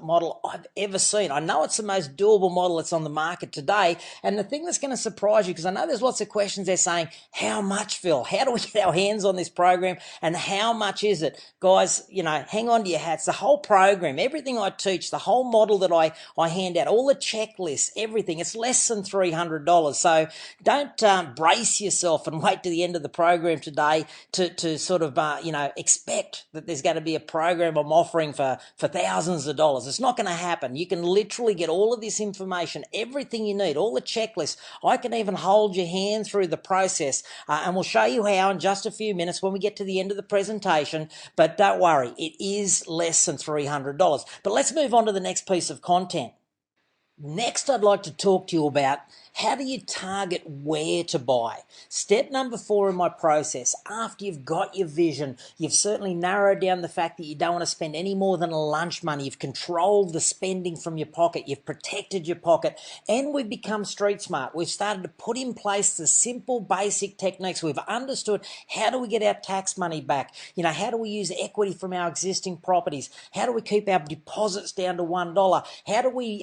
model I've ever seen. I know it's the most doable model that's on the market today. And the thing that's going to surprise you, because I know there's lots of questions there saying, how much, Phil? How do we get our hands on this program? And how much is it? Guys, hang on to your hats. The whole program, everything I teach, the whole model that I hand out, all the checklists, everything, it's less than $300. So don't brace yourself and wait to the end of the program today to sort of, expect that there's going to be a program I'm offering for thousands of dollars. It's not going to happen. You can literally get all of this information, everything you need, all the checklists. I can even hold your hand through the process, and we'll show you how in just a few minutes when we get to the end of the presentation. But don't worry, it is less than $300. But let's move on to the next piece of content. Next, I'd like to talk to you about how do you target where to buy. Step number 4 in my process, after you've got your vision, you've certainly narrowed down the fact that you don't want to spend any more than lunch money, you've controlled the spending from your pocket, you've protected your pocket, and we've become street smart. We've started to put in place the simple basic techniques. We've understood how do we get our tax money back, how do we use equity from our existing properties, how do we keep our deposits down to $1, how do we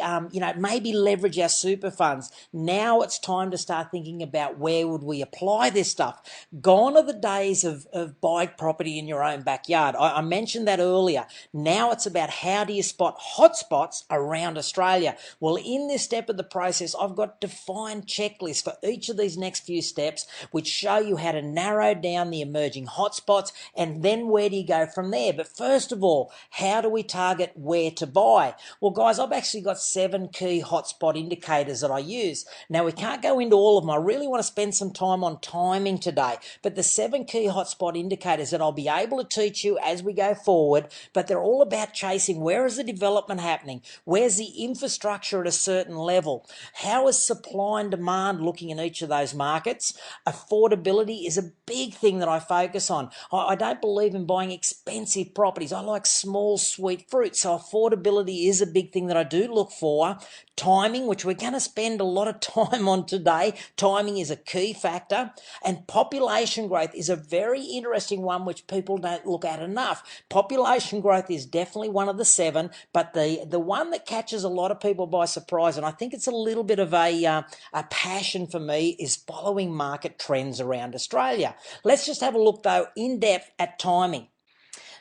maybe leverage our super funds. Now it's time to start thinking about where would we apply this stuff. Gone are the days of buying property in your own backyard. I mentioned that earlier. Now it's about how do you spot hotspots around Australia. Well, in this step of the process, I've got defined checklists for each of these next few steps, which show you how to narrow down the emerging hotspots, and then where do you go from there. But first of all, how do we target where to buy? Well, guys, I've actually got 7 key hotspot indicators that I use. Now, we can't go into all of them. I really want to spend some time on timing today, but the 7 key hotspot indicators that I'll be able to teach you as we go forward, but they're all about chasing where is the development happening, where's the infrastructure at a certain level, how is supply and demand looking in each of those markets. Affordability is a big thing that I focus on. I don't believe in buying expensive properties. I like small, sweet fruit, so affordability is a big thing that I do look for. Timing, which we're going to spend a lot of time on today. Timing is a key factor. And population growth is a very interesting one which people don't look at enough. Population growth is definitely one of the 7, but the one that catches a lot of people by surprise, and I think it's a little bit of a passion for me, is following market trends around Australia. Let's just have a look, though, in depth at timing.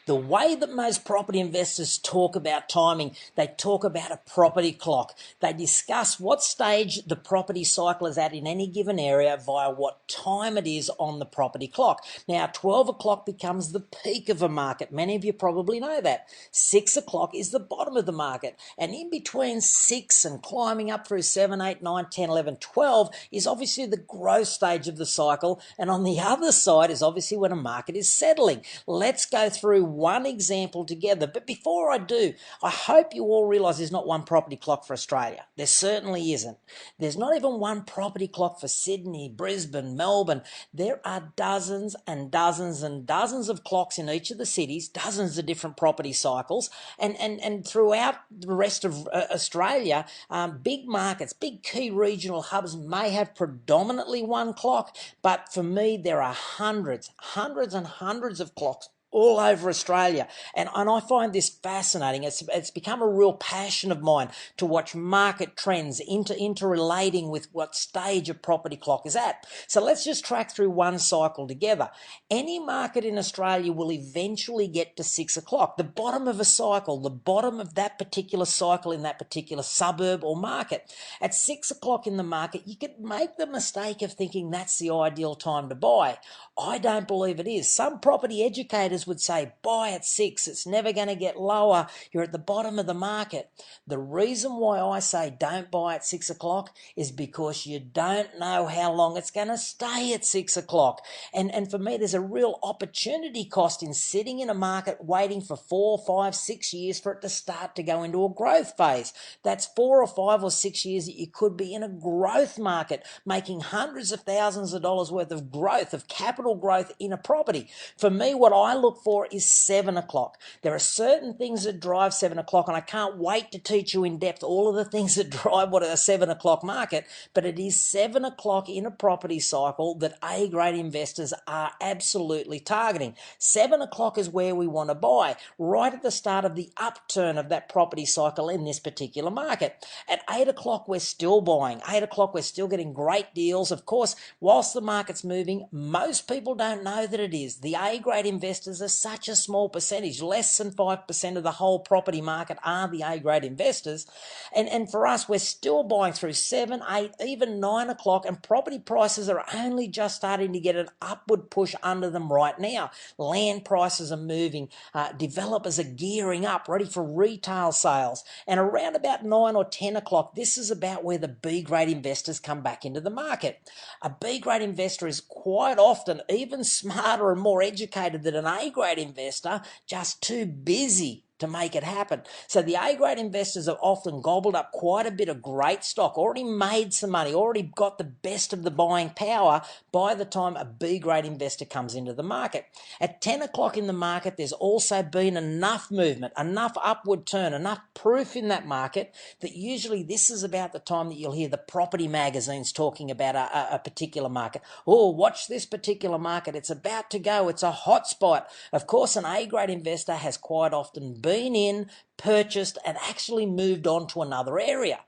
The way that most property investors talk about timing, they talk about a property clock. They discuss what stage the property cycle is at in any given area via what time it is on the property clock. Now, 12 o'clock becomes the peak of a market. Many of you probably know that. 6 o'clock is the bottom of the market. And in between 6 and climbing up through 7, 8, 9, 10, 11, 12 is obviously the growth stage of the cycle. And on the other side is obviously when a market is settling. Let's go through one example together. But before I do, I hope you all realise there's not one property clock for Australia. There certainly isn't. There's not even one property clock for Sydney, Brisbane, Melbourne. There are dozens and dozens and dozens of clocks in each of the cities, dozens of different property cycles, and throughout the rest of Australia, big markets, big key regional hubs may have predominantly one clock, but for me there are hundreds and hundreds of clocks all over Australia. And I find this fascinating. It's become a real passion of mine to watch market trends interrelating with what stage a property clock is at. So let's just track through one cycle together. Any market in Australia will eventually get to 6 o'clock, the bottom of a cycle, the bottom of that particular cycle in that particular suburb or market. At 6 o'clock in the market, you could make the mistake of thinking that's the ideal time to buy. I don't believe it is. Some property educators would say, buy at 6, it's never going to get lower, you're at the bottom of the market. The reason why I say don't buy at 6 o'clock is because you don't know how long it's going to stay at 6 o'clock. And for me, there's a real opportunity cost in sitting in a market waiting for 4, 5, 6 years for it to start to go into a growth phase. That's 4 or 5 or 6 years that you could be in a growth market, making hundreds of thousands of dollars worth of growth, of capital growth in a property. For me, what I look look for is 7 o'clock. There are certain things that drive 7 o'clock, and I can't wait to teach you in depth all of the things that drive what a 7 o'clock market, but it is 7 o'clock in a property cycle that A-grade investors are absolutely targeting. 7 o'clock is where we want to buy, right at the start of the upturn of that property cycle in this particular market. At 8 o'clock, we're still buying. 8 o'clock, we're still getting great deals. Of course, whilst the market's moving, most people don't know that it is. The A-grade investors are such a small percentage. Less than 5% of the whole property market are the A-grade investors. And for us, we're still buying through 7, 8, even 9 o'clock, and property prices are only just starting to get an upward push under them right now. Land prices are moving. Developers are gearing up, ready for retail sales. And around about 9 or 10 o'clock, this is about where the B-grade investors come back into the market. A B-grade investor is quite often even smarter and more educated than an A-grade investor, just too busy to make it happen. So the A-grade investors have often gobbled up quite a bit of great stock, already made some money, already got the best of the buying power by the time a B-grade investor comes into the market. At 10 o'clock in the market, there's also been enough movement, enough upward turn, enough proof in that market that usually this is about the time that you'll hear the property magazines talking about a particular market. Oh, watch this particular market. It's about to go. It's a hot spot. Of course, an A-grade investor has quite often been in, purchased, and actually moved on to another area.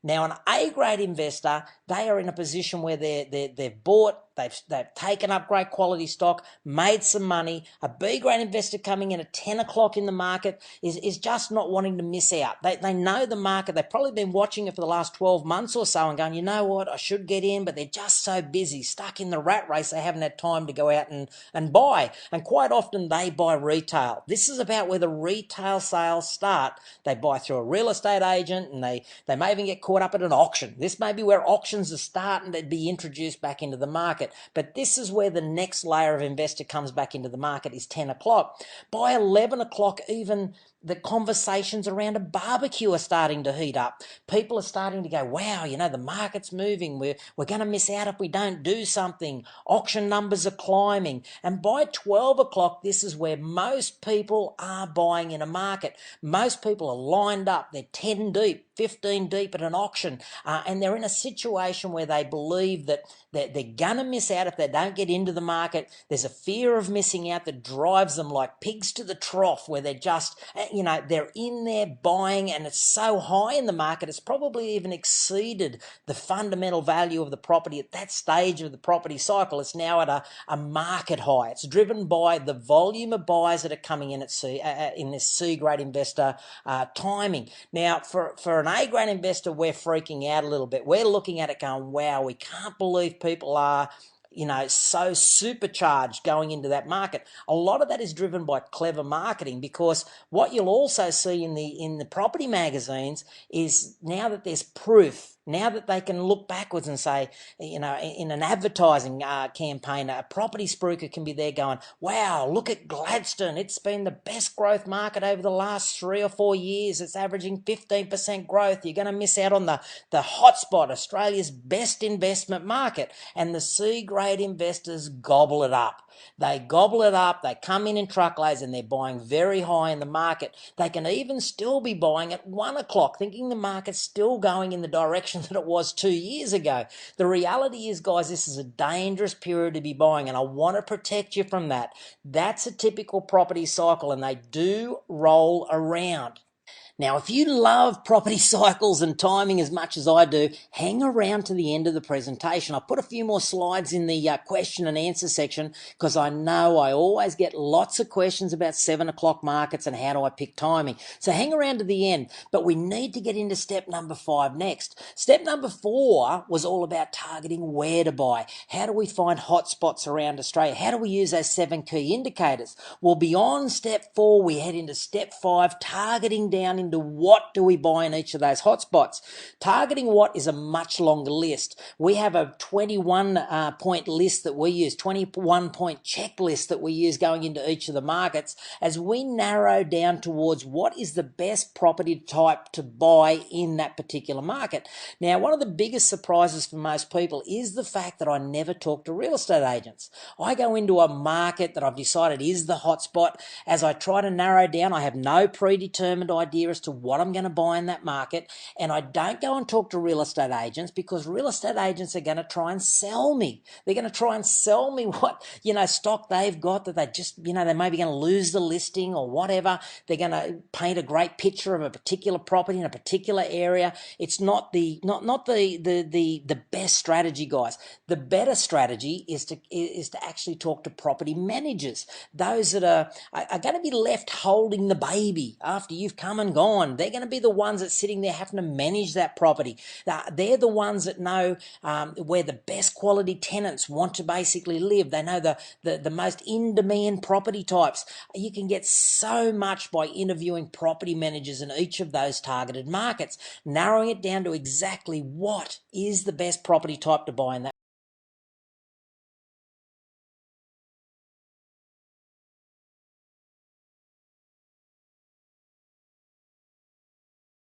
Now, an A-grade investor, they are in a position where they've bought, they've taken up great quality stock, made some money. A B-grade investor coming in at 10 o'clock in the market is just not wanting to miss out. They know the market. They've probably been watching it for the last 12 months or so and going, you know what, I should get in, but they're just so busy, stuck in the rat race, they haven't had time to go out and buy. And quite often they buy retail. This is about where the retail sales start. They buy through a real estate agent, and they may even get caught up at an auction. This may be where auctions are starting to be introduced back into the market. But this is where the next layer of investor comes back into the market, is 10 o'clock. By 11 o'clock, even the conversations around a barbecue are starting to heat up. People are starting to go, wow, you know, the market's moving. We're going to miss out if we don't do something. Auction numbers are climbing. And by 12 o'clock, this is where most people are buying in a market. Most people are lined up. They're 10 deep, 15 deep at an auction. And they're in a situation where they believe that they're going to miss out if they don't get into the market. There's a fear of missing out that drives them like pigs to the trough, where they're just, you know, they're in there buying, and it's so high in the market, it's probably even exceeded the fundamental value of the property at that stage of the property cycle. It's now at a market high. It's driven by the volume of buyers that are coming in at in this C-grade investor timing. Now, for an A-grade investor, we're freaking out a little bit. We're looking at it going, wow, we can't believe people are, you know, so supercharged going into that market. A lot of that is driven by clever marketing, because what you'll also see in the property magazines is, now that there's proof, now that they can look backwards and say, you know, in an advertising campaign, a property spruiker can be there going, wow, look at Gladstone. It's been the best growth market over the last 3 or 4 years. It's averaging 15% growth. You're going to miss out on the hotspot, Australia's best investment market. And the C-grade investors gobble it up. They gobble it up. They come in truckloads, and they're buying very high in the market. They can even still be buying at 1 o'clock, thinking the market's still going in the direction that it was 2 years ago. The reality is, guys, this is a dangerous period to be buying, and I want to protect you from that. That's a typical property cycle, and they do roll around. Now, if you love property cycles and timing as much as I do, hang around to the end of the presentation. I'll put a few more slides in the question and answer section, because I know I always get lots of questions about 7 o'clock markets and how do I pick timing. So hang around to the end, but we need to get into step number 5 next. Step number 4 was all about targeting where to buy. How do we find hotspots around Australia? How do we use those 7 key indicators? Well, beyond step 4, we head into step 5, targeting down into what do we buy in each of those hotspots. Targeting what is a much longer list. We have a 21 point list that we use, 21 point checklist that we use going into each of the markets as we narrow down towards what is the best property type to buy in that particular market. Now, one of the biggest surprises for most people is the fact that I never talk to real estate agents. I go into a market that I've decided is the hotspot. As I try to narrow down, I have no predetermined idea as to what I'm going to buy in that market, and I don't go and talk to real estate agents because real estate agents are going to try and sell me. They're going to try and sell me what, stock they've got that they just, they may be going to lose the listing or whatever. They're going to paint a great picture of a particular property in a particular area. It's not the best strategy, guys. The better strategy is to actually talk to property managers, those that are going to be left holding the baby after you've come and gone. They're going to be the ones that's sitting there having to manage that property. They're the ones that know where the best quality tenants want to basically live. They know the most in-demand property types. You can get so much by interviewing property managers in each of those targeted markets, narrowing it down to exactly what is the best property type to buy in that